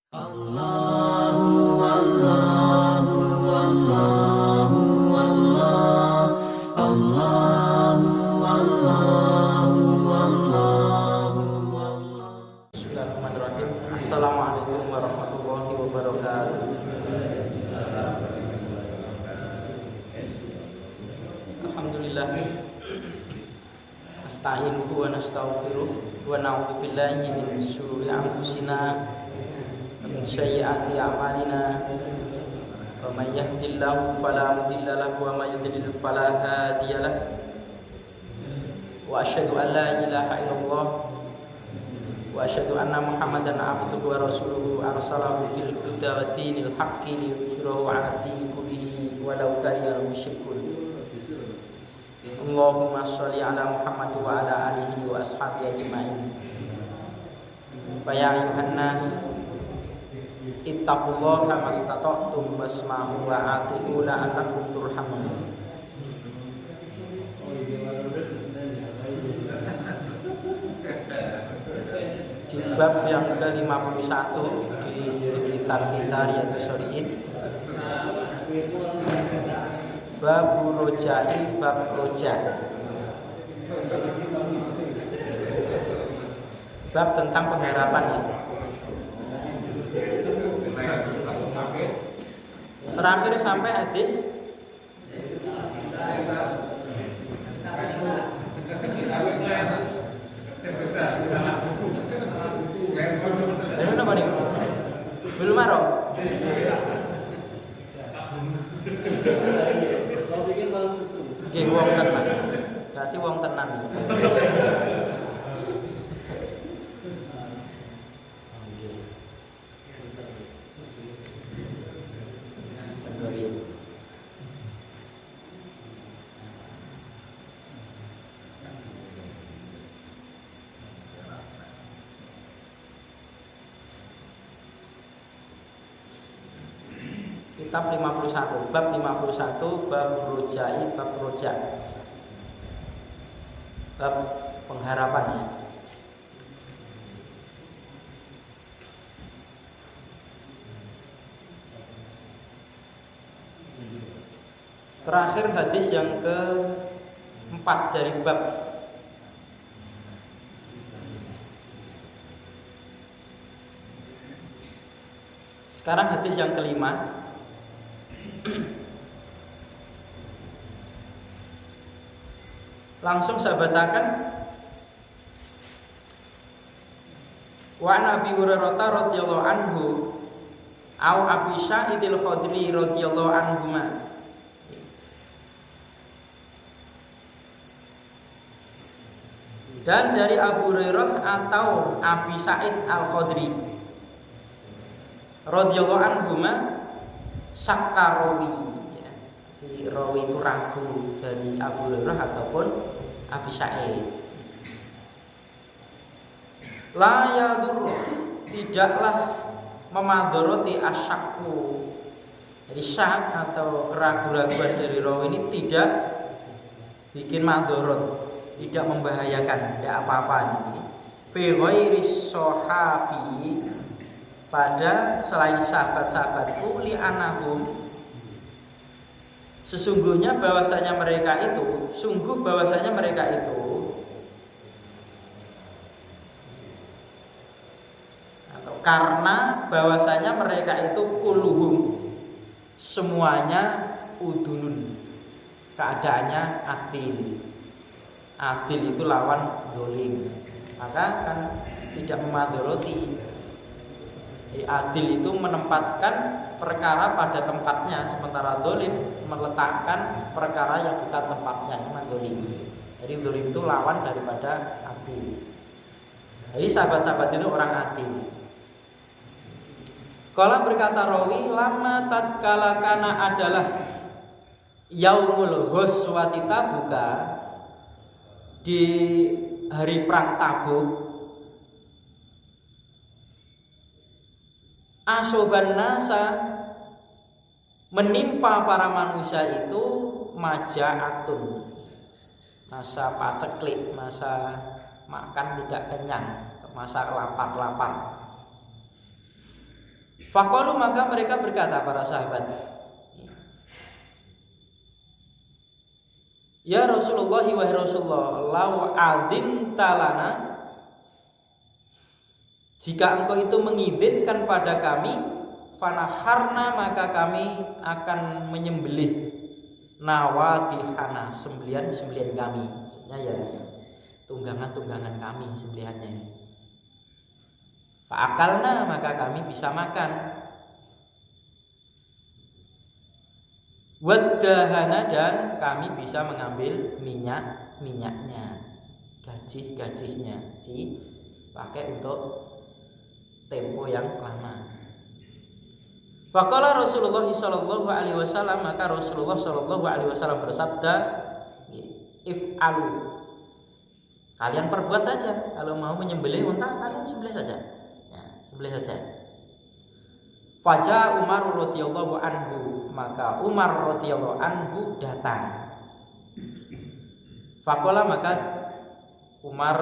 Bismillahirrahmanirrahim. Assalamualaikum warahmatullahi wabarakatuh. Alhamdulillah. Nasta'inuhu wa nastaghfiruh wa na'udzu billahi min shururi anfusina wa min sayyiati a'malina. Wa may yahdihillahu fala mudilla lahu wa may yudlil fala hadiya lahu. Wa asyhadu an la ilaha illallah wa asyhadu anna Muhammadan abduhu wa rasuluhu arsalahu bil huda wa dinil haqqi liyudhhirahu 'ala dini kullihi walau karihal musyrikun. Allahumma sholli ala Muhammad wa ala alihi wa ashabihi ajmain. Fa ya ayyuhan nas ittaqullaha mastata'tum wasma'u wa ati'u la'allakum turhamun. Di bab yang ke-51 di kitab kita Riyadhus Shalihin, bab rojai, bab roja, bab tentang pengharapan ya. Terakhir sampai hadis apa nih? Belum marah. Oke, wong tenan. Berarti wong tenan. Kitab 51, bab 51, bab rojai, bab roja, bab pengharapan. Terakhir hadis yang ke-4 dari bab. Sekarang hadis yang ke-5. Langsung saya bacakan. Wa Nabi Hurairah radhiyallahu anhu au Abi Sa'idil Khudri radhiyallahu anhuma. Dan dari Abu Hurairah atau Abi Sa'id Al-Khudri radhiyallahu anhuma sakarawi. Rawi itu ragu dari Abu Hurairah ataupun Abi Sa'id. La yadur, tidaklah memadharati asyakku. Jadi syak atau keraguan-raguan dari rawi ini tidak bikin madharat, tidak membahayakan, tidak apa-apa ini. Fi ghairi sahabi, pada selain sahabat-sahabatku, li anahum, sesungguhnya bahwasanya mereka itu, sungguh bahwasanya mereka itu, atau karena bahwasanya mereka itu kuluhum, semuanya udulun, keadaannya adil. Adil itu lawan dolim, maka kan tidak memadharati. Adil itu menempatkan perkara pada tempatnya, sementara dolim meletakkan perkara yang bukan tempatnya, itu dolim. Jadi dolim itu lawan daripada adil. Jadi sahabat-sahabat itu orang adil. Kalau berkata rawi, lama tatkala kana adalah yaumul ghuswati Tabuka, di hari perang Tabuk, asoban nasa, menimpa para manusia itu majaatun, masa paceklik, masa makan tidak kenyang, masa lapar-lapar. Faqalu, maka mereka berkata, para sahabat, ya Rasulullah, wahai Rasulullah, lau adzinta lana, jika engkau itu mengizinkan pada kami, fanaharna, maka kami akan menyembelih nawadihana, sembelihan kami, maksudnya ya tunggangan kami, sembelihannya ini. Fa'akalna, maka kami bisa makan. Wadahana, dan kami bisa mengambil minyaknya, gajih-gajihnya dipakai untuk tempo yang lama. Faqala Rasulullah sallallahu alaihi wasallam, maka Rasulullah sallallahu alaihi wasallam bersabda, if'alu, kalian perbuat saja. Kalau mau menyembelih unta, kalian sembelih saja. Sembelih saja. Faja Umar radhiyallahu anhu, maka Umar radhiyallahu anhu datang. Faqala, maka Umar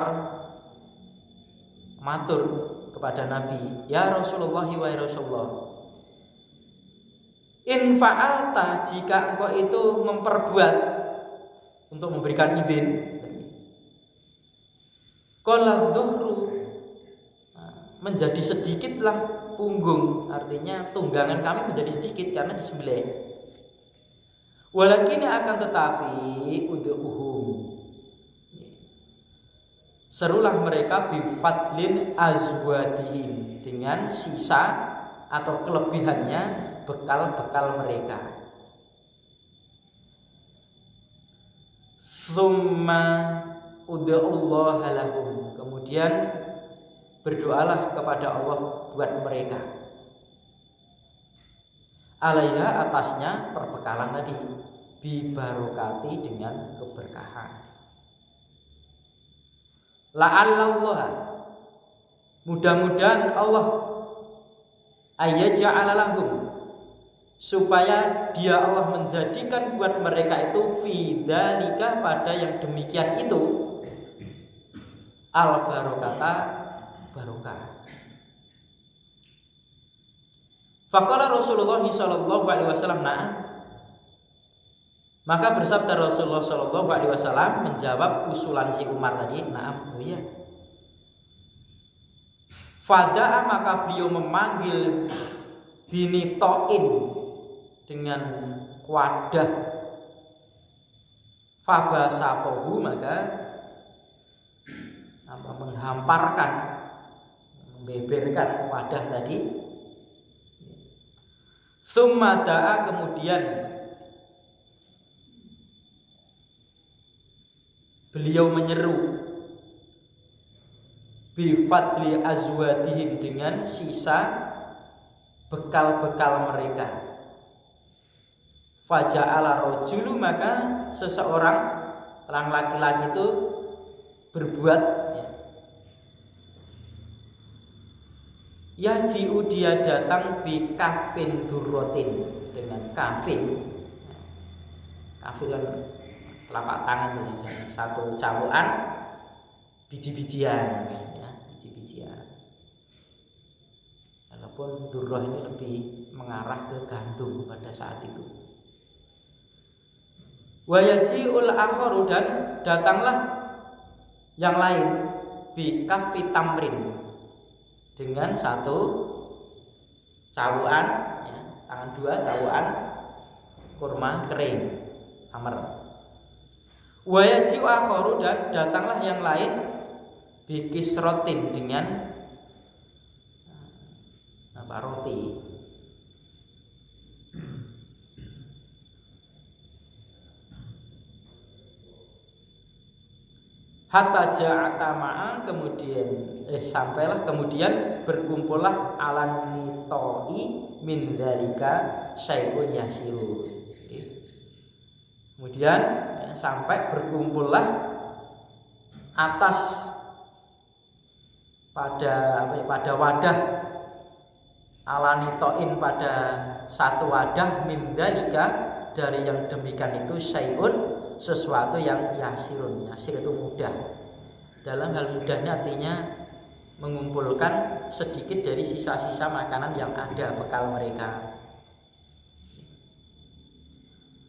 matur kepada Nabi, ya Rasulullah, wahai Rasulullah, in fa'alta, jika engkau itu memperbuat, untuk memberikan izin, qala dhuhru, menjadi sedikitlah punggung, artinya tunggangan kami menjadi sedikit karena disembelih. Walakin, akan tetapi, ud'uhum, serulah mereka bifadlin azwadihim, dengan sisa atau kelebihannya bekal-bekal mereka. Tsumma ud'ullaha lahum, kemudian berdoalah kepada Allah buat mereka. Alaiha, atasnya perbekalan tadi, bibarokati, dengan keberkahan. La'allallah, mudah-mudahan Allah, ayyaja'ala lahum, supaya dia Allah menjadikan buat mereka itu fidzalika, pada yang demikian itu, al barokata, barokah. Faqala Rasulullah sallallahu alaihi wasallam, na'am, maka bersabda Rasulullah sallallahu alaihi wasallam menjawab usulan si Umar tadi, na'am, oh iya. Fada'a, maka beliau memanggil binitoin, dengan wadah. Fabasapohu, maka menghamparkan, membeberkan wadah tadi. Tsumma da'a, kemudian beliau menyeru bifadli azwadihim, dengan sisa bekal-bekal mereka. Faja'ala rajulu, maka seseorang, orang laki-laki itu berbuat, yaji'u, dia datang bi kafin durrotin, dengan kafin. Kafin kan telapak tangan itu, satu cabuan biji-bijian, ya, biji-bijian. Walaupun durroh ini lebih mengarah ke gandum pada saat itu. Wa yaji'ul akharu, dan datanglah yang lain, bi kafi tamrin, dengan satu cabuan, ya, tangan dua cabuan kurma kering, tamar. Wa yaji'u akharu, dan datanglah yang lain bi kisrotin, dengan roti. Hatta ja'ata ma'a, kemudian sampailah, kemudian berkumpullah alan nitoi min dzalika syai'un yasiru. Kemudian sampai berkumpullah atas pada wadah alanitoin, pada satu wadah, min dzalika, dari yang demikian itu, syai'un, sesuatu yang yasirun. Yasir itu mudah. Dalam hal mudahnya artinya mengumpulkan sedikit dari sisa-sisa makanan yang ada bekal mereka.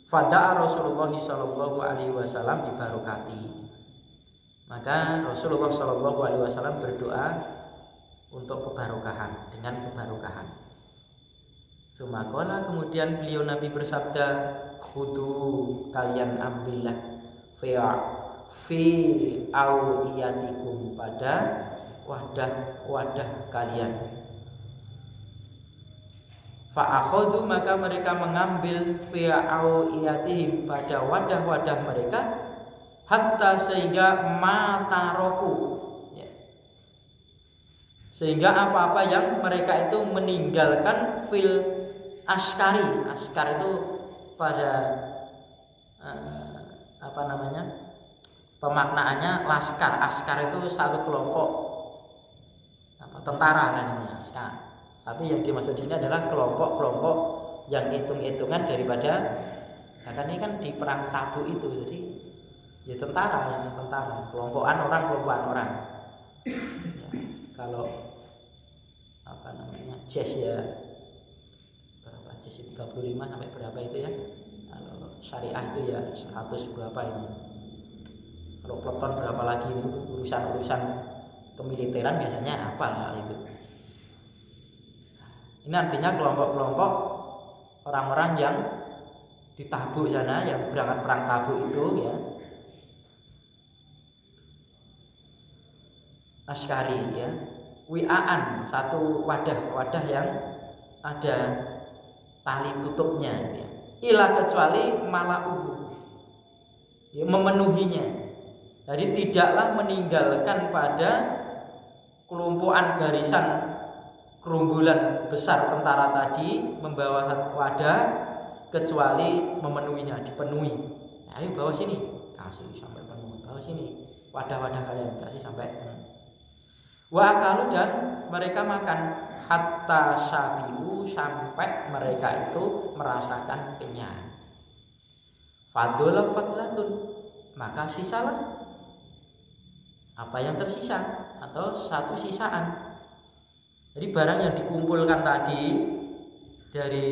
Fada'a Rasulullah sallallahu alaihi wasallam bi barokati. Maka Rasulullah sallallahu alaihi wasallam berdoa untuk kebarokahan, dengan kebarokahan. Sumakola, kemudian beliau Nabi bersabda, khudu, kalian ambillah fi awiyatikum, pada wadah-wadah kalian. Fa'akhudhu, maka mereka mengambil fi awiyatihim, pada wadah-wadah mereka, hatta sehingga mataroku, ya. Sehingga apa-apa yang mereka itu meninggalkan fil askari. Askar itu pada pemaknaannya laskar. Askar itu satu kelompok tentara namanya askar. Tapi yang dimaksud ini adalah kelompok-kelompok yang hitung-hitungan daripada, karena ini kan di perang Tabuk itu, jadi ya tentara, kelompokan orang. Ya, kalau jazz ya berapa, jazz 35 sampai berapa itu ya, kalau syariah itu ya 100 berapa ini, kalau peleton berapa lagi, itu urusan kemiliteran biasanya apa lah itu. Ini artinya kelompok-kelompok orang-orang yang di Tabuk sana, yang berangkat perang Tabuk itu ya, askari ya, wi'aan, satu wadah yang ada tali tutupnya ya. Ila kecuali mala'uhu, ya, memenuhinya. Jadi tidaklah meninggalkan pada kelumpuan barisan kerumbulan besar tentara tadi membawa wadah kecuali memenuhinya, dipenuhi. Nah, ayo bawa sini, kasih sampai penuh, bawa sini wadah-wadah kalian, kasih sampai penuh. Wa akalu, dan mereka makan, hatta syabi'u, sampai mereka itu merasakan kenyang. Fadola fadlatun, maka sisalah apa yang tersisa, atau satu sisaan. Jadi barang yang dikumpulkan tadi dari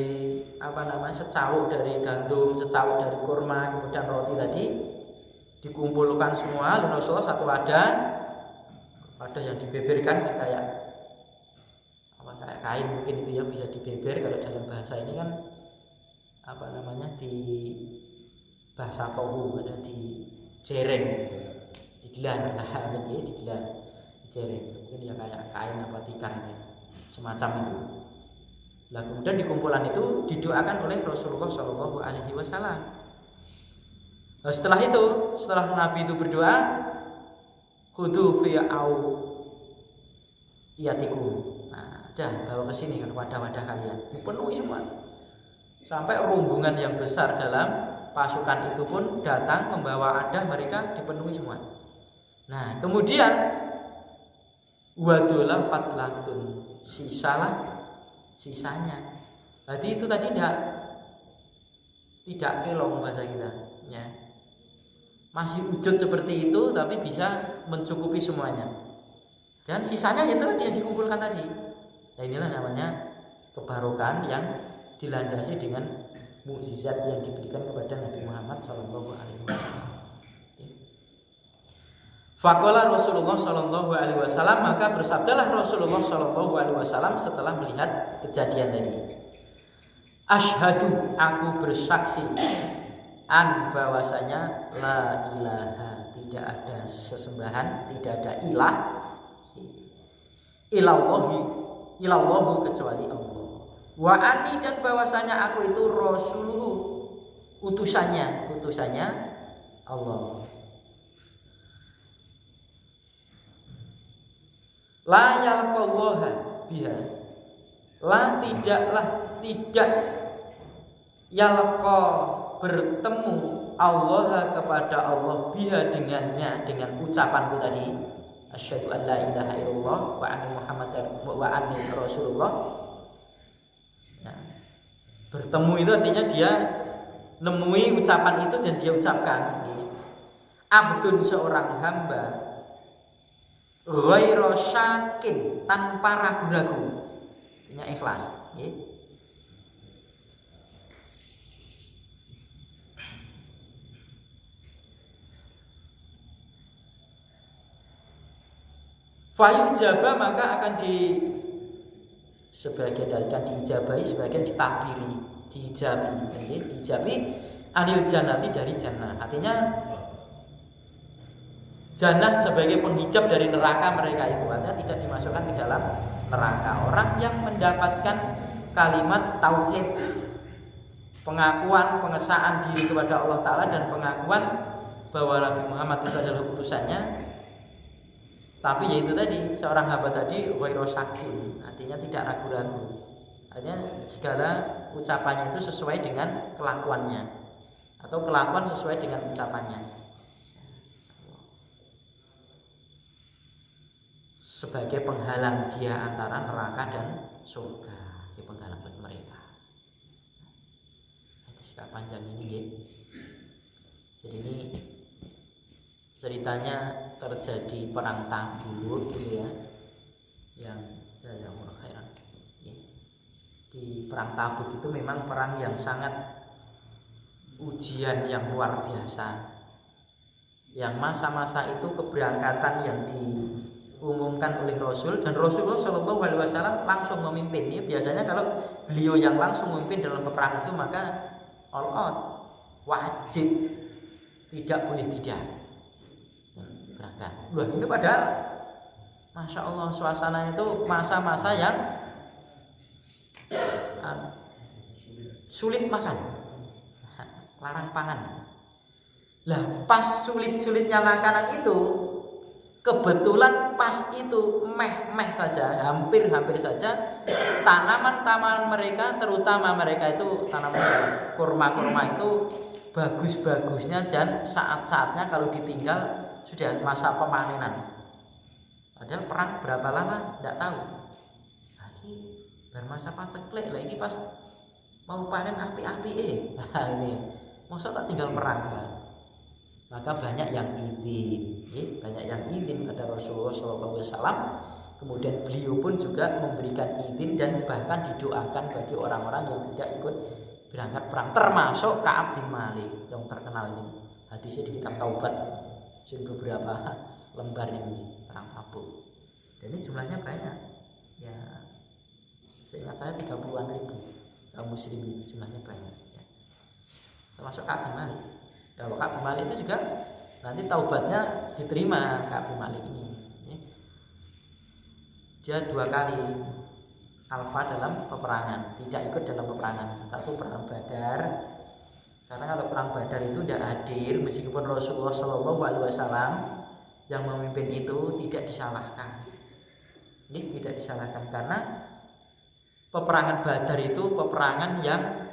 secawuk dari gandum, secawuk dari kurma, kemudian roti tadi dikumpulkan semua oleh Rasulullah satu wadah yang dibeberkan kayak kain mungkin itu yang bisa dibeber. Kalau dalam bahasa ini kan di bahasa Tohu ada di jereng, digelar, digelar jereng, mungkin ya kayak kain apa tikar semacam itu. Nah, kemudian di kumpulan itu didoakan oleh Rasulullah Shallallahu Alaihi Wasallam. Nah, setelah Nabi itu berdoa, khudu fi awiyatikum. Nah, bawa ke sini kan wadah-wadah kalian, dipenuhi semua. Sampai rombongan yang besar dalam pasukan itu pun datang membawa wadah mereka, dipenuhi semua. Nah, kemudian wadola fatlatun, sisanya. Jadi itu tadi tidak kelong bahasa kita, ya. Masih wujud seperti itu, tapi bisa mencukupi semuanya. Dan sisanya itu tadi yang dikumpulkan tadi. Nah, inilah namanya kebarokan yang dilandasi dengan mukjizat yang diberikan kepada Nabi Muhammad SAW. Faqala Rasulullah Shallallahu Alaihi Wasallam, maka bersabdalah Rasulullah Shallallahu Alaihi Wasallam setelah melihat kejadian tadi. Asyhadu, aku bersaksi, an bahwasanya la ilaha, tidak ada sesembahan, tidak ada ilah, ilallahu kecuali Allah. Wa ani, dan bahwasanya aku itu rasuluhu, utusannya Allah. La yalqallaha biha, tidak yalqa, bertemu Allah kepada Allah biha, dengannya, dengan ucapanku tadi, asyhadu an la ilaha illallah wa anna muhammadar wa anni rasulullah. Nah, bertemu itu artinya dia nemui ucapan itu dan dia ucapkan. Abdun, seorang hamba, ghairu syakin, tanpa ragu-ragu, artinya ikhlas, nggih. Fayuh jaba, maka akan sebagian darikan diijabahi, sebagian ditakbiri, diijabi anil jannati, dari jannah. Artinya jannah sebagai penghijab dari neraka mereka itu, artinya tidak dimasukkan ke dalam neraka. Orang yang mendapatkan kalimat tauhid, pengakuan, pengesaan diri kepada Allah Ta'ala, dan pengakuan bahwa Nabi Muhammad itu adalah utusannya. Tapi yaitu tadi, seorang hamba tadi ghairu syakin, artinya tidak ragu-ragu. Artinya segala ucapannya itu sesuai dengan kelakuannya, atau kelakuan sesuai dengan ucapannya. Sebagai penghalang dia antara neraka dan surga, di penghalang bagi mereka. Itu sikap panjang ini, ya. Jadi ini ceritanya terjadi perang Tabuk, gitu ya, yang saya khairan. Di perang Tabuk itu memang perang yang sangat ujian yang luar biasa. Yang masa-masa itu keberangkatan yang diumumkan oleh Rasul, dan Rasulullah Shallallahu Alaihi Wasallam langsung memimpin. Ya, biasanya kalau beliau yang langsung memimpin dalam peperangan itu, maka all out, wajib, tidak boleh tidak. Wah, ini padahal Masya Allah suasananya itu masa-masa yang sulit makan, larang pangan. Lah pas sulit-sulitnya makanan itu, kebetulan pas itu meh saja, hampir saja tanaman-tanaman mereka, terutama mereka itu tanaman kurma itu bagus-bagusnya, dan saat-saatnya kalau ditinggal sudah masa pemanenan. Padahal perang berapa lama tidak tahu. Lagi bermasa paceklik lagi pas mau panen api-api ini masa tak tinggal perang. Maka banyak yang izin pada Rasulullah SAW. Kemudian beliau pun juga memberikan izin dan bahkan didoakan bagi orang-orang yang tidak ikut berangkat perang, termasuk Ka'ab bin Malik yang terkenal ini. Hadisnya di kitab Taubat, beberapa lembar ini perang Tabuk. Dan ini jumlahnya banyak. Ya, seingat saya 30-an ribu kaum muslimin, jumlahnya banyak. Ya. Termasuk Ka'ab bin Malik. Kalau Ka'ab bin Malik itu juga nanti taubatnya diterima. Ka'ab bin Malik ini, ya. Dia 2 kali alfa dalam peperangan, tidak ikut dalam peperangan. Satu perang Badar. Karena kalau perang Badar itu tidak hadir, meskipun Rasulullah Shallallahu Alaihi Wasallam yang memimpin itu, tidak disalahkan. Ini tidak disalahkan karena peperangan Badar itu peperangan yang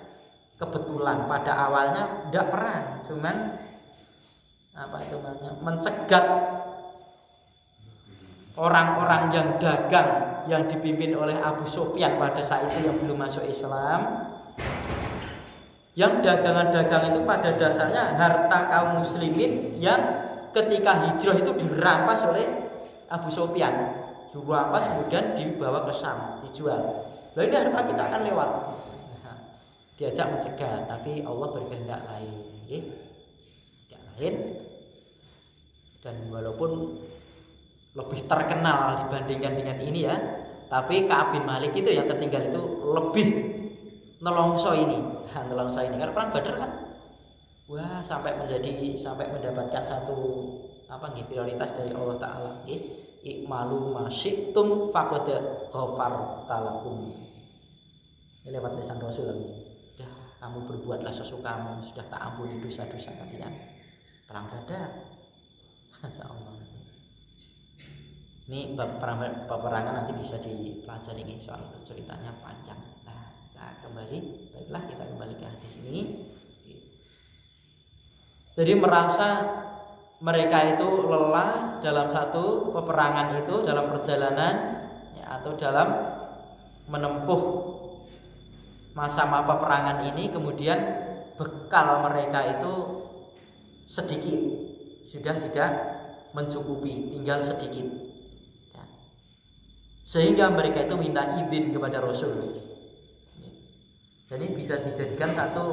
kebetulan. Pada awalnya tidak perang, cuman mencegat orang-orang yang dagang yang dipimpin oleh Abu Sufyan pada saat itu yang belum masuk Islam. Yang dagangan-dagang itu pada dasarnya harta kaum muslimin yang ketika hijrah itu dirampas oleh Abu Sufyan. Dirampas kemudian dibawa ke Syam, dijual. Lalu ini harta kita akan lewat. Diajak mencegah, tapi Allah berkehendak lain. Tidak lain. Dan walaupun lebih terkenal dibandingkan dengan ini ya, tapi Ka'ab bin Malik itu yang tertinggal itu lebih nelongso ini. Karena perang Badar kan, wah sampai mendapatkan satu prioritas dari Allah Ta'ala. Ikmalu masyitum faqad ghafartu lakum. Ini lewat lisan Rasul. Sudah kamu berbuatlah sesukamu, sudah tak ampuni dosa-dosa kalian. Perang Badar. Masyaallah. Ini peperangan nanti bisa dipelajari ini, soal itu ceritanya panjang. Baiklah kita kembali ke hadis ini. Jadi merasa mereka itu lelah dalam satu peperangan itu, dalam perjalanan ya, atau dalam menempuh masa-masa peperangan ini, kemudian bekal mereka itu sedikit, sudah tidak mencukupi, tinggal sedikit. sehingga mereka itu minta izin kepada Rasul. Jadi bisa dijadikan satu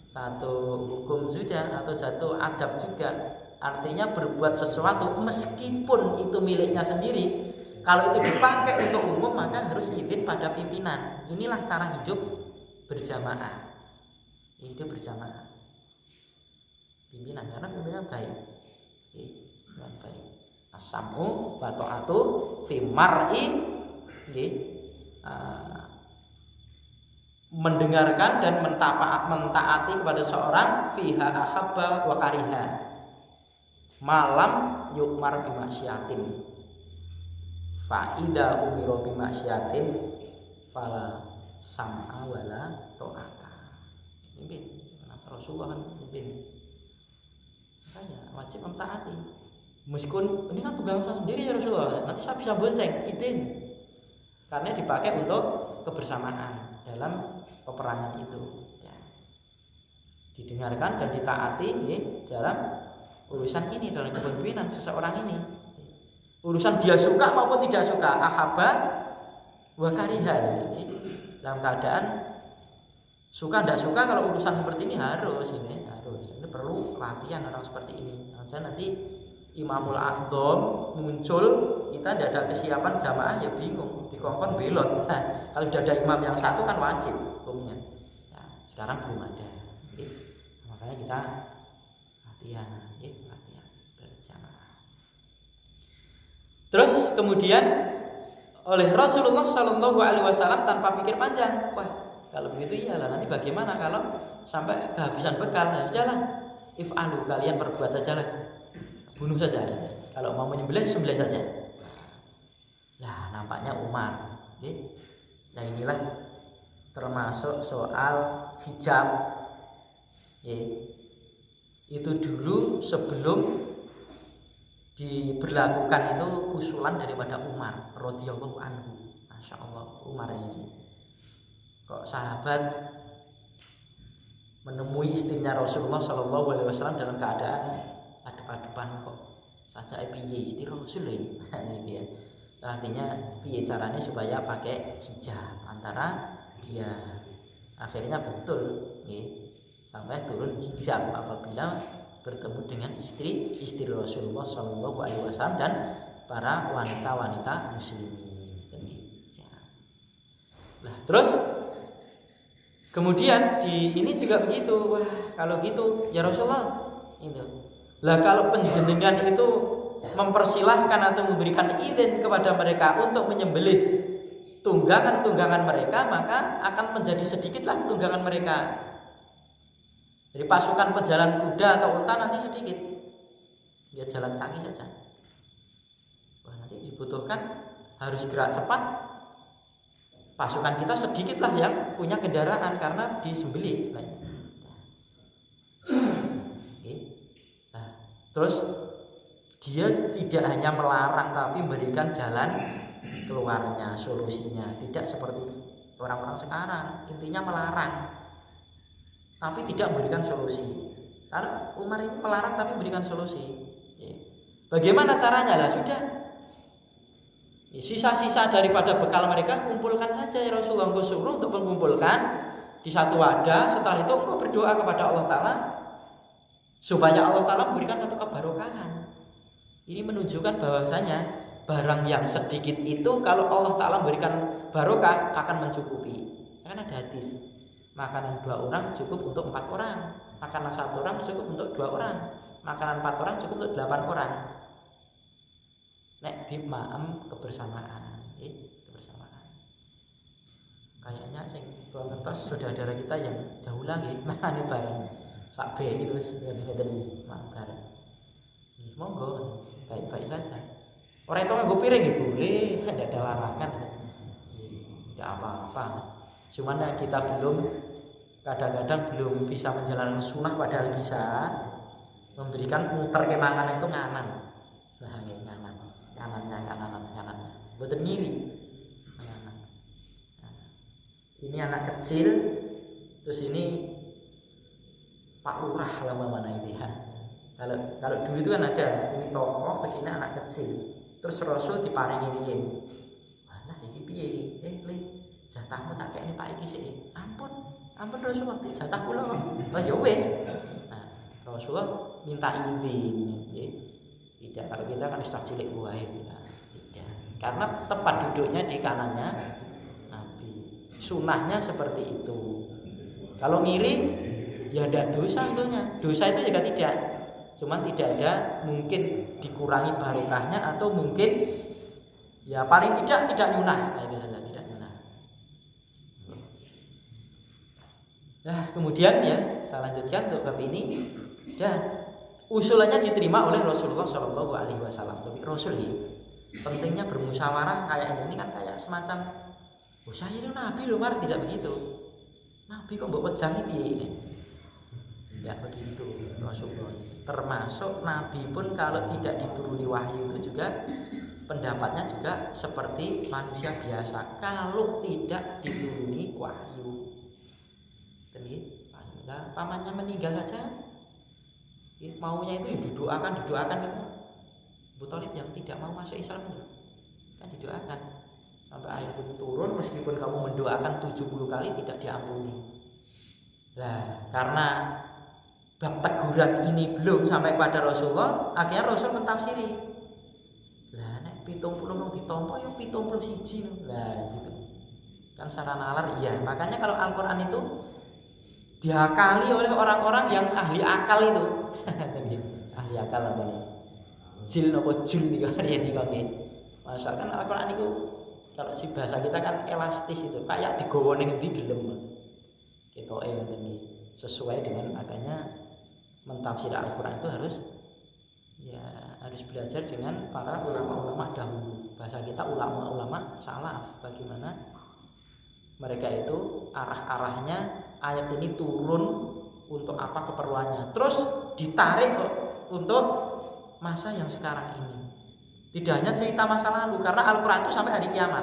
satu hukum juga atau satu adab juga. Artinya berbuat sesuatu meskipun itu miliknya sendiri, kalau itu dipakai untuk umum maka harus izin pada pimpinan. Inilah cara hidup berjamaah. Hidup berjamaah. Pimpinan, karena pimpinan baik. Baik. As-sam'u wa ta'atu fi mar'i mendengarkan dan mentaati kepada seorang fiha ahabba wa kariha malam yukmar bimaksiatin fa idza umira bimaksiatin fala sam'a wala ta'ata. Pimpin Rasulullah kan pimpin, saya wajib mentaati meskipun ini kan tugas saya sendiri ya Rasulullah, nanti saya bisa bonceng izin karena dipakai untuk kebersamaan dalam peperangan itu ya. Didengarkan dan ditaati dalam urusan ini, dalam kepemimpinan seseorang ini, urusan dia suka maupun tidak suka, ahabba wa kariha, dalam keadaan suka tidak suka. Kalau urusan seperti ini harus ini perlu latihan orang seperti ini. Nanti Imamul A'dham muncul, kita tidak ada kesiapan jamaah ya bingung, dikongkon belot. Nah, kalau tidak ada imam yang satu kan wajib hukumnya. Nah, sekarang belum ada. Makanya kita latihan berjamaah. Terus kemudian oleh Rasulullah Shallallahu Alaihi Wasallam tanpa pikir panjang, wah kalau begitu iyalah nanti bagaimana kalau sampai kehabisan bekal? Nah, jalan, if'alu, kalian perbuat sajalah, bunuh saja. Kalau mau menyembelih, sembelih saja. Nah, nampaknya Umar. Nah, inilah termasuk soal hijab. Itu dulu sebelum diberlakukan itu usulan daripada Umar radhiyallahu anhu. Masya Allah, Umar ini kok sahabat menemui istrinya Rasulullah Shallallahu Alaihi Wasallam dalam keadaan adep-adepan kok saja piye istri Rasul ini. Ini artinya piye caranya supaya pakai hijab antara dia. Akhirnya betul sampai turun hijab apabila bertemu dengan istri Rasulullah Shallallahu Alaihi Wasallam dan para wanita-wanita muslimin. Nah, terus kemudian di ini juga begitu. Wah, kalau gitu ya Rasulullah itu. Lah kalau penjenengan itu mempersilahkan atau memberikan izin kepada mereka untuk menyembelih tunggangan-tunggangan mereka, maka akan menjadi sedikitlah tunggangan mereka. Jadi pasukan pejalan kuda atau unta nanti sedikit. Dia jalan kaki saja. Wah, nanti dibutuhkan harus gerak cepat. Pasukan kita sedikitlah yang punya kendaraan karena disembelih. Nah, terus dia tidak hanya melarang tapi memberikan jalan keluarnya, solusinya. Tidak seperti orang-orang sekarang, intinya melarang tapi tidak memberikan solusi. Karena Umar ini melarang tapi memberikan solusi. Bagaimana caranya? Lah sudah, sisa-sisa daripada bekal mereka kumpulkan saja ya Rasulullah. Engkau suruh untuk mengumpulkan di satu wadah. Setelah itu engkau berdoa kepada Allah Ta'ala supaya Allah Ta'ala memberikan satu kebarokahan. Ini menunjukkan bahwasanya barang yang sedikit itu kalau Allah Ta'ala memberikan barokah akan mencukupi. Karena ada hadis, makanan 2 orang cukup untuk 4 orang, makanan 1 orang cukup untuk 2 orang, makanan 4 orang cukup untuk 8 orang. Nek bima'am kebersamaan, kebersamaan. Kayaknya sing ngertos saudara kita yang jauh lagi, makane bareng sak be terus ngeten makan. Monggo, baik-baik saja. Orang itu nganggo piring ya boleh, tidak ada larangan. Tidak apa-apa. Cuman kita kadang-kadang belum bisa menjalankan sunnah padahal bisa memberikan muter ke makanan itu nganan. Nah, kanan. Boten ngiri. Ini anak kecil, terus ini Pak Lurah lah mana itu ya. Kalau dulu itu kan ada ini tokoh, terus ini anak kecil. Terus Rasul diparingi riye. Walah iki piye iki? Le, jatahmu tak kene Pak iki sik. Ampun Rasulullah, jatah kula kok. Oh ya wis. Nah, Rasulullah minta izin, nggih. Tidak, kalau kita kan sudah cilik wae. Tidak. Karena tempat duduknya di kanannya Nabi. Sunahnya seperti itu. Kalau ngiring ya ada dosa tentunya. Dosa itu juga tidak. Cuman tidak ada mungkin dikurangi barokahnya atau mungkin ya paling tidak nyunah. Kayak biasa tidak nyunah. Nah, kemudian ya saya lanjutkan untuk bab ini. Dan usulannya diterima oleh Rasulullah Shallallahu Alaihi Wasallam. Tapi Rasul ya, pentingnya bermusyawarah kayak ini kan kayak semacam, oh saya itu Nabi loh, mari tidak begitu. Nabi kok mbok wejang iki piye ini? Tidak begitu Rasulullah. Termasuk Nabi pun kalau tidak dituruni wahyu itu juga pendapatnya juga seperti manusia biasa. Kalau tidak dituruni wahyu, jadi pamannya meninggal saja, maunya itu yang didoakan itu. Abu Thalib yang tidak mau masuk Islam itu kan didoakan sampai ayat itu turun, meskipun kamu mendoakan 70 kali tidak diampuni. Nah, karena bab teguran ini belum sampai pada Rasulullah, akhirnya Rasul mentafsiri. Lah nek 70 ditampa ya 71. Lah gitu. Kan secara nalar iya. Makanya kalau Al-Qur'an itu diakali oleh orang-orang yang ahli akal itu. Ahli akal apa nih? Jil nopo jul nih kan. Masakan Al-Qur'an itu kalau si bahasa kita kan elastis itu, kayak digowo ning endi gelem. Ketoke ngoten iki. Sesuai dengan makanya mentafsir Al-Qur'an itu harus belajar dengan para ulama-ulama dahulu. Bahasa kita ulama-ulama salaf, bagaimana mereka itu arah-arahnya ayat ini turun untuk apa keperluannya. Terus ditarik untuk masa yang sekarang ini. Tidak hanya cerita masa lalu, karena Al-Qur'an itu sampai hari kiamat.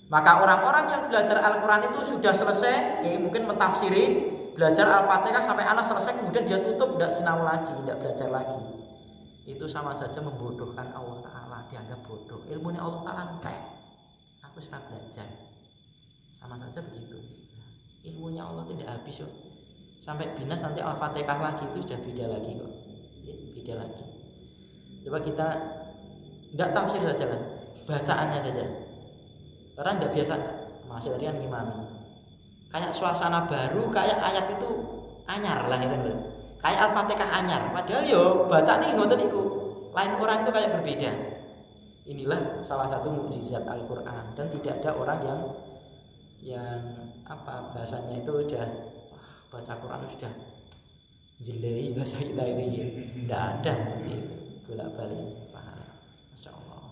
Maka orang-orang yang belajar Al-Qur'an itu sudah selesai, mungkin mentafsiri, belajar Al-Fatihah sampai anak selesai, kemudian dia tutup, tidak sinau lagi, tidak belajar lagi. Itu sama saja membodohkan Allah Ta'ala, dianggap bodoh. Ilmunya Allah Ta'ala entek, aku sudah belajar. Sama saja begitu. Ilmunya Allah tidak habis kok. Sampai binas nanti Al-Fatihah lagi itu sudah beda lagi kok. Beda lagi. Coba kita tidak tafsir saja lah, bacaannya saja. Orang tidak biasa masih tadi kan ngimami. Kayak suasana baru, kayak ayat itu anyar lah gitu. Kayak Al-Fatihah anyar. Padahal yo bacaan ini ngoten niku. Lain orang itu kayak berbeda. Inilah salah satu mukjizat Al-Qur'an, dan tidak ada orang yang apa bahasanya itu udah baca Quran sudah jelek bahasa kita ini. Tidak ada bolak-balik. Masya Allah.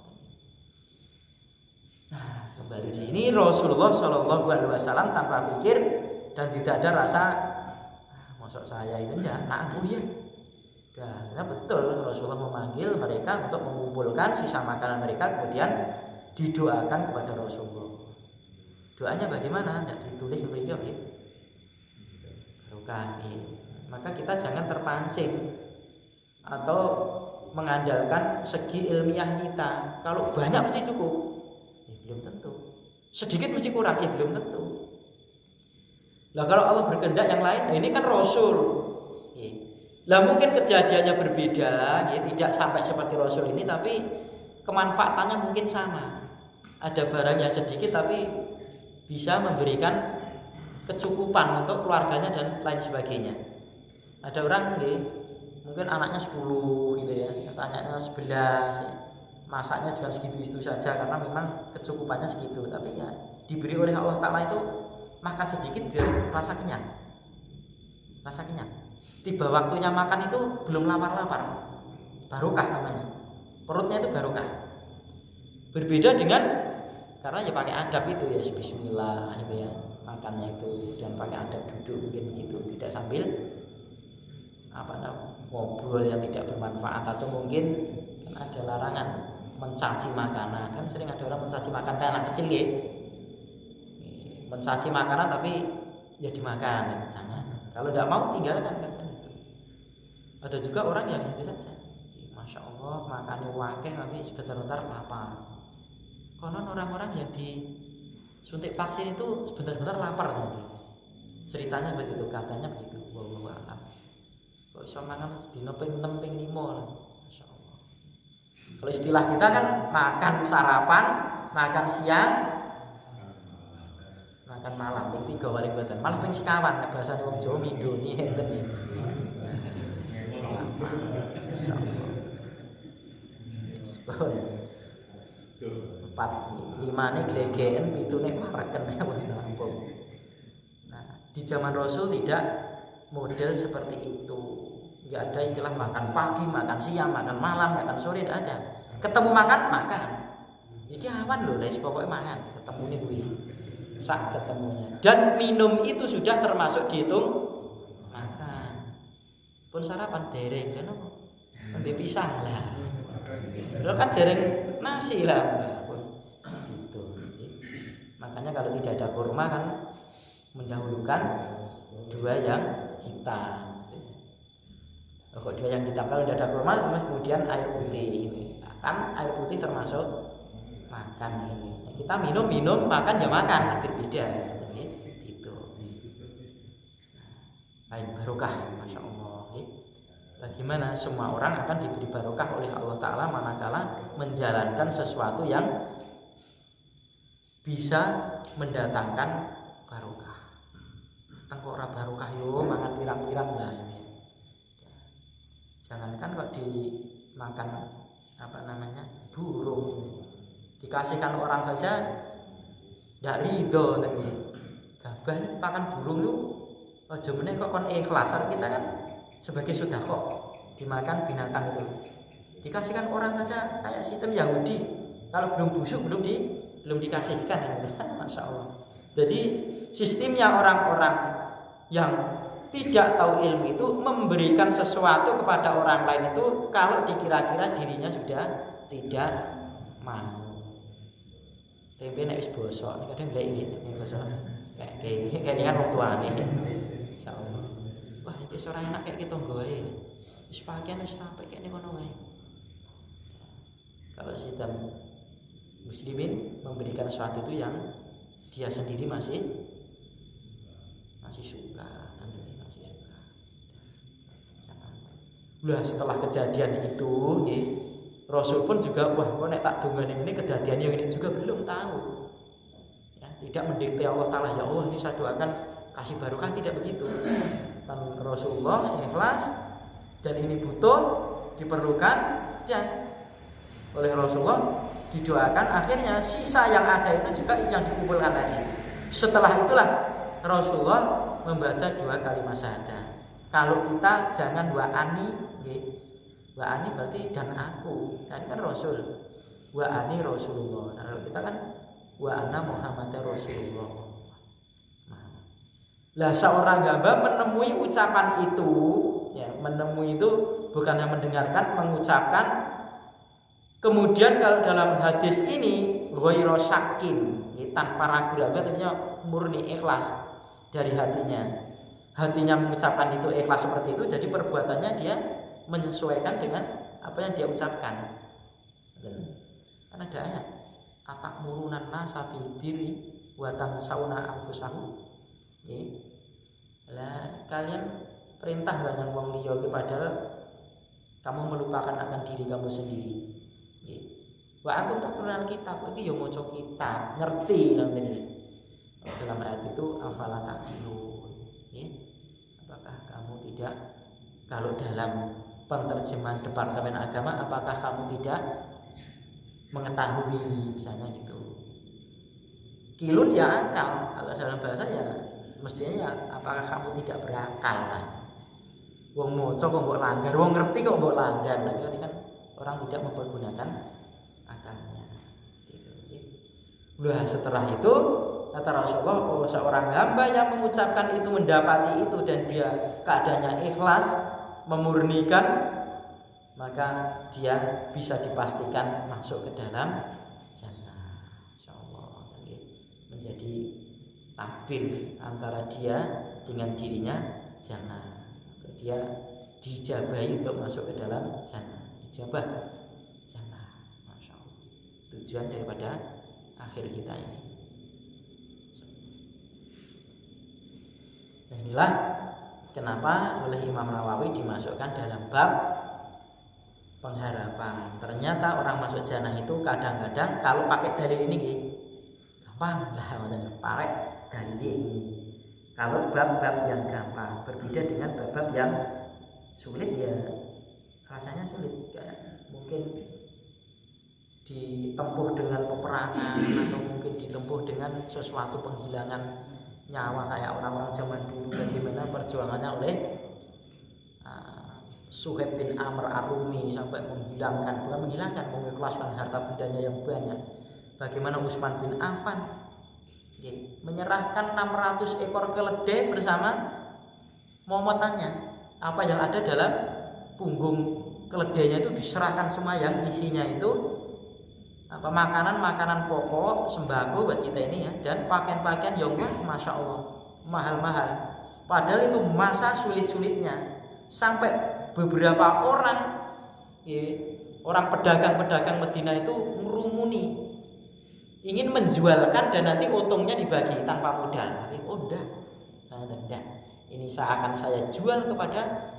Nah, kembali di sini Rasulullah Shallallahu Alaihi Wasallam tanpa pikir dan tidak ada rasa masuk saya itu enggak aku ya. Karena betul Rasulullah memanggil mereka untuk mengumpulkan sisa makanan mereka, kemudian didoakan kepada Rasulullah. Doanya bagaimana? Tidak ditulis seperti itu ya. Barokah. Maka kita jangan terpancing atau mengandalkan segi ilmiah kita. Kalau banyak mesti cukup, ya belum tentu. Sedikit mesti kurang, ya belum tentu. Lah kalau Allah berkehendak yang lain, ini kan Rasul. Lah mungkin kejadiannya berbeda, ya, tidak sampai seperti Rasul ini, tapi kemanfaatannya mungkin sama. Ada barang yang sedikit tapi bisa memberikan kecukupan untuk keluarganya dan lain sebagainya. Ada orang mungkin anaknya 10 gitu ya, anaknya 11 ya. Masaknya juga segitu-segitu saja karena memang kecukupannya segitu, tapi ya diberi oleh Allah Ta'ala itu makan sedikit dia rasa kenyang. Rasa kenyang. Tiba waktunya makan itu belum lapar-lapar. Barokah namanya. Perutnya itu barokah. Berbeda dengan karena ya pakai adab itu ya bismillah gitu ya makannya itu, dan pakai adab duduk mungkin begitu, tidak sambil ngobrol yang tidak bermanfaat, atau mungkin kan ada larangan mencaci makanan. Kan sering ada orang mencaci makan kayak anak kecil ya, mencaci makanan tapi ya dimakan, jangan. Kalau tidak mau tinggalkan kan. Ada juga orang yang itu saja, masya Allah Allah, makannya wakil tapi sebentar-bentar lapar. Konon orang-orang yang disuntik vaksin itu sebentar-bentar lapar tadi. Ceritanya begitu, katanya begitu. Wallahu a'lam. Kok iso mangan sedina ping 6 ping 5 lah. Masyaallah. Kalau istilah kita kan makan sarapan, makan siang, makan malam, ping 3 paling boten. Malah ping sekawan nek bahasane wong Jawa minggu ni enten iki. Empat lima nih glegeken, itu nih mareken ya rampung. Nah, di zaman Rasul tidak model seperti itu. Nggak ada istilah makan pagi, makan siang, makan malam, makan sore, tidak ada. Ketemu makan. Ini awan loh, guys. Pokoknya makan. Ketemu nih gue, sak ketemunya. Dan minum itu sudah termasuk dihitung makan. Pun sarapan dereng, kan? Ambil pisang lah. Lo kan dereng nasi lah. Gitu. Makanya kalau tidak ada kurma kan mendahulukan dua yang hitam. Kalau dua yang hitam, kalau tidak ada kurma kemudian air putih. Kan air putih termasuk makan ini. Kita minum, makan ya makan, berbeda. Gitu. Lain barokah, masya Allah. Bagaimana semua orang akan diberi barokah oleh Allah Ta'ala manakala menjalankan sesuatu yang bisa mendatangkan barokah. Tengkok barokah yo mangan pirang-pirang lah ini. Jangankan kok dimakan burung ini. Dikasihkan orang saja tidak ridho tadi. Gabah ini pakan burung itu aja meneh kok kon ikhlas. Kalau kita kan sebagai sedekah dimakan binatang itu, dikasihkan orang saja kayak sistem Yahudi, kalau belum busuk belum dikasihkan. Masya Allah. Jadi sistemnya orang-orang yang tidak tahu ilmu itu memberikan sesuatu kepada orang lain itu kalau dikira-kira dirinya sudah tidak mau. Tempe nek wis bosok, nek kadang lek iki nek bosok kayak kan wong tuane. Insyaallah. Wah, iki ora enak kayak kita nggawe. Wis pakaian wis sampai kayak ngono wae. Kalau sistem muslimin memberikan sesuatu itu yang dia sendiri masih suka, masih suka. Nah, setelah kejadian itu, Rasul pun juga wah kok nek tak dongane ini kedadian yang ini juga belum tahu. Ya, tidak mendikte Allah Ta'ala, ya Allah ini saya doakan kasih barokah, tidak begitu. Dan Rasulullah ikhlas dan ini butuh diperlukan dan oleh Rasulullah didoakan, akhirnya sisa yang ada itu juga yang dikumpulkan tadi. Setelah itulah Rasulullah membaca 2 kalimat syahadat. Kalau kita jangan wa ani berarti dan aku. Tadi kan Rasul. Wa ani Rasulullah. Nah, kalau kita kan wa ana Muhammad Rasulullah. Lah seorang hamba menemui ucapan itu, ya, menemui itu bukan hanya mendengarkan, mengucapkan. Kemudian kalau dalam hadis ini ghairu syakin, tanpa ragu-ragu, artinya murni ikhlas dari hatinya. Hatinya mengucapkan itu ikhlas seperti itu, jadi perbuatannya dia menyesuaikan dengan apa yang dia ucapkan. Kan ada ayat, atakmurunan nasa bil birri wa tansawna anfusakum. Lah kalian perintah banyak wong liya padahal kamu melupakan akan diri kamu sendiri. Wa antum tatluna kitab, iki yo maca kitab, ngerti nang ngene. Dalam ayat itu afala taqilun. Apakah kamu tidak, kalau dalam penerjemahan Departemen Agama, apakah kamu tidak mengetahui, misalnya gitu. Kilun ya akal, kalau dalam bahasa ya mestinya ya, apakah kamu tidak berakal lah. Wong maca kok mbok langgar, wong ngerti kok mbok langgar. Nah, berarti kan orang tidak mempergunakan akalnya. Gitu. Udah setelah itu kata Rasulullah, kalau seorang hamba yang mengucapkan itu mendapati itu dan dia keadaannya ikhlas, memurnikan, maka dia bisa dipastikan masuk ke dalam jannah. Insyaallah menjadi takbir antara dia dengan dirinya jannah. Dia dijabahi untuk masuk ke dalam jannah. ijabah jannah. Masya Allah. Tujuan daripada akhir kita ini. Nah, inilah kenapa oleh Imam Nawawi dimasukkan dalam bab pengharapan. Ternyata orang masuk jannah itu kadang-kadang kalau pakai dalil ini gampang lah, pakai dalil ini. Kalau bab-bab yang gampang berbeda dengan bab-bab yang sulit, ya rasanya sulit. Kayak mungkin ditempuh dengan peperangan atau mungkin ditempuh dengan sesuatu penghilangan nyawa kayak orang-orang zaman dulu, bagaimana perjuangannya oleh Suhaib bin Amr Ar-Rumi sampai menghilangkan, mengikhlaskan harta bendanya yang banyak. Bagaimana Utsman bin Affan menyerahkan 600 ekor keledai bersama momotannya. Apa yang ada dalam punggung keledainya itu diserahkan semua, yang isinya itu makanan pokok, sembako buat kita ini ya, dan pakaian-pakaian yang masya Allah mahal-mahal. Padahal itu masa sulit-sulitnya, sampai beberapa orang pedagang-pedagang Madinah itu ngerumuni ingin menjualkan dan nanti untungnya dibagi tanpa modal. Tapi enggak, ini akan saya jual kepada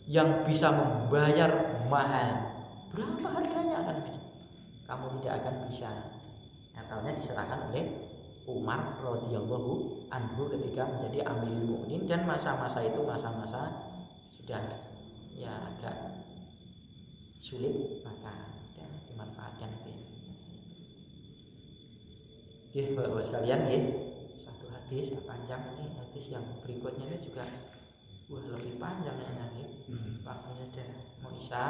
yang bisa membayar mahal. Berapa harganya kan? Kamu tidak akan bisa. Nyatanya diserahkan oleh Umar radhiyallahu anhu ketika menjadi Amirul Mukminin, dan masa-masa itu masa-masa sudah ya agak sulit, maka ya, dimanfaatkan itu. Oke, Bapak sekalian, satu hadis yang panjang ini, hadis yang berikutnya ini juga lebih panjang ya, waktunya sudah mau isya.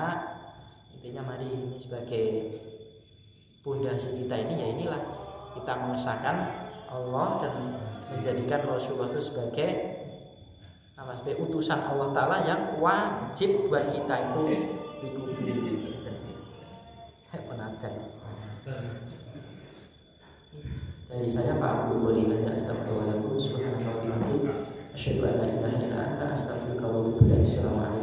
Intinya mari ini sebagai pondasi kita ini, ya inilah kita mengesahkan Allah dan menjadikan Rasulullah itu sebagai utusan Allah Ta'ala yang wajib buat kita itu diikuti. Penatan. Dari saya Pak Abu Boleh banyak astagfirullahaladzim, subhanallah wa bihamdihi, asyhadu an la ilaha illa anta, astaghfiruka wa atubu ilaik.